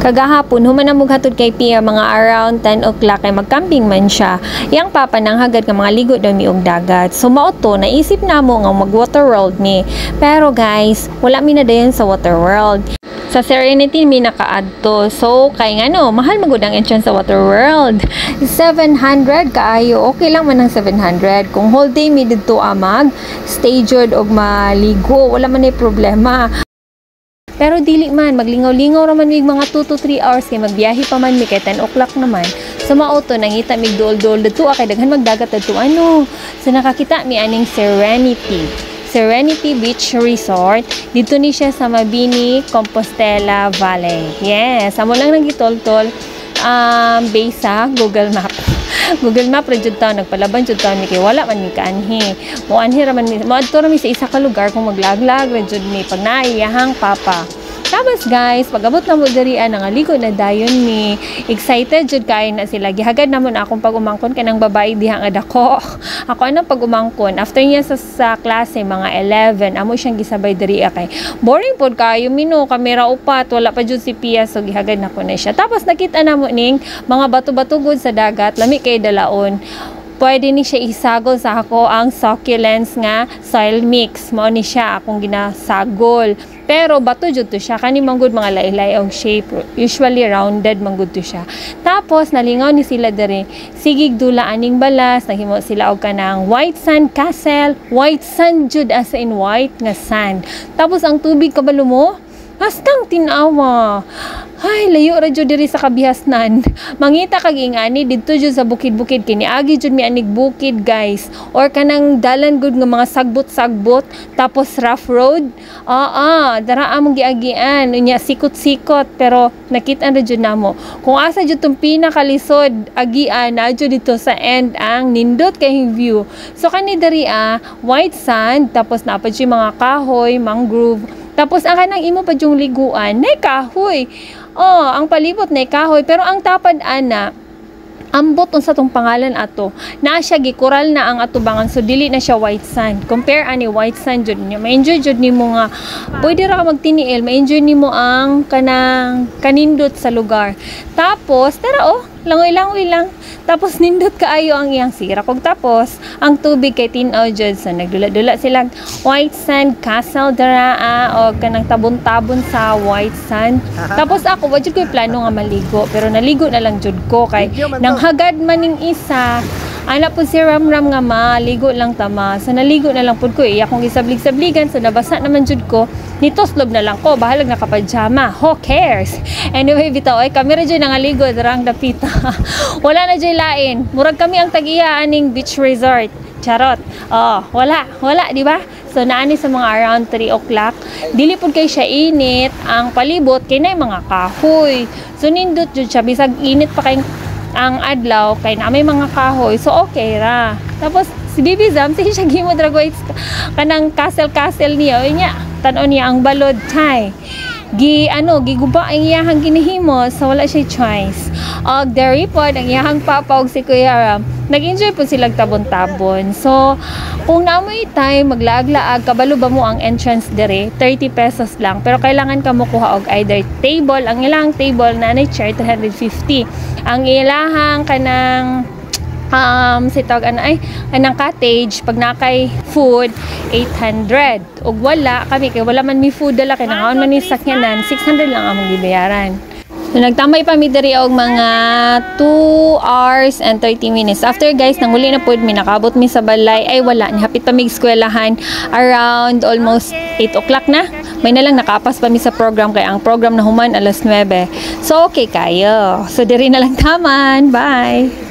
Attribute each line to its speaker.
Speaker 1: Kagahapon, human na mughatod kay Pia mga around 10 o'clock ay magcamping man siya. Yang papa nang hagad nga mga ligo daw miog dagat. So mauto, naisip na mo nga mag water world ni. Pero guys, wala mi na dayon sa water world. Sa Serenity mi nakaadto. So kay ngano, mahal magud ang entrance sa water world. 700 kaayo. Okay lang man ang 700. Kung whole day mi didto amag, stay jud og maligo, wala man ay problema. Pero dili man, maglingaw-lingaw raman mig mga 2 to 3 hours kay magbiyahe pa man mi kay 10 o'clock naman. So maauto nangita mig duol-duol dito kay daghan magdagat dito ano. So nakakita mi aning Serenity Beach Resort. Dito ni siya sa Mabini, Compostela Valley. Yes, amo lang nang gitol-tol base sa Google Map. Google Map ra jud taw nagpalaban jud taw mi kay wala man mi kaanhi. Mo anhi ra man mi moadto ra mi sa isa ka lugar kung maglaglag ra jud mi pag naiyahang papa. Tapos guys, pag-abot na mo diri nangaligo na dayon mi. Excited jud kay na sila. Gihagad namon akong pag-umangkon kanang babae diha nga dako. Ako anong pag-umangkon after niya sa klase mga 11, amo siyang gisabay diri kay boring pod kayo mino, kamera upat, wala pa jud si Pia so gihagad nako na siya. Tapos nakita namo ning mga bato-bato gud sa dagat, lami kay dalaon. Pwede ni siya isagol sa ako ang succulents nga soil mix. Mao ni siya akong ginasagol. Pero bato jud to siya. Kani manggod mga laylay og shape. Usually rounded manggod to siya. Tapos nalingaw ni sila diri. Sigig dula aning balas, naghimo sila og kanang white sand castle. White sand jud as in white nga sand. Tapos ang tubig kabalo mo, hastang tinawa. Ay, layo ra jud diri sa kabihasnan. Mangita kag ingani didto jud sa bukid-bukid kini agi jud mi anig bukid guys. Or kanang dalan gud nga mga sagbot-sagbot tapos rough road. Dara among giagian unya sikot-sikot pero nakita ra jud namo. Kung asa jud tong pinakalisod agian na jud dito sa end ang nindot kay view. So kani diri white sand tapos napad siya mga kahoy, mangrove. Tapos ang kanang imo pa yung liguan, nay kahoy. Ang palibot nay kahoy, pero ang tapad ana ambot unsa tong pangalan ato. Naa siya gikural na ang atubangan so dili na siya white sand. Compare ani white sand jud niya. Ma-enjoy jud nimo nga pwede ra ka magtiniil, ma-enjoy nimo ang kanang kanindot sa lugar. Tapos tara langoy-langoy lang. Tapos nindot kaayo ang iyang sira kog tapos ang tubig kay tinaw jud so nagdula-dula sila white sand castle dara o kanang tabon-tabon sa white sand. Tapos ako wa jud ko'y plano nga maligo pero naligo na lang jud ko kay nang hagad man ning isa ana po si Ramram nga maligo lang tama. So naligo na lang pud ko iya kong gisablig-sabligan so nabasa naman jud ko. Nitoslob na lang ko bahalag nakapajama. Who cares? Anyway bitaw kami ra jud nangaligo darang dapita. Wala na jud lain. Murag kami ang tag-iya aning beach resort. Charot. Wala di ba? So naani sa mga around 3 o'clock, dili pud kay siya init, ang palibot kay nay mga kahoy. So nindot jud siya bisag init pa kay ang adlaw kay na may mga kahoy so okay ra. Tapos si Bibi Zam si siya gimo dragwaits kanang castle niya niya tan-on niya ang balod chay giguba ang iyahang ginihimo so wala siya choice. Og dairy pod ang iyahang papa og si Kuya Ram nag-enjoy po silang tabon-tabon. So kung naamoy time maglaag-laag kabalo ba mo ang entrance dire 30 pesos lang pero kailangan ka mo kuha og either table ang ilang table na chair 350 ang ilahang kanang sitog anang cottage pag nakay food 800 ug wala kami kay wala man mi food dala kay nangaon man ni sakyanan 600 lang among gibayaran. So, nagtambay pa mi diri og mga 2 hours and 30 minutes. After guys, nanguli na pod mi nakabot mi sa balay ay wala ni hapit pa mi eskwelahan around almost 8 o'clock na. May na lang nakapas pa mi sa program kay ang program na human alas 9. So okay kayo. So diri na lang taman. Bye.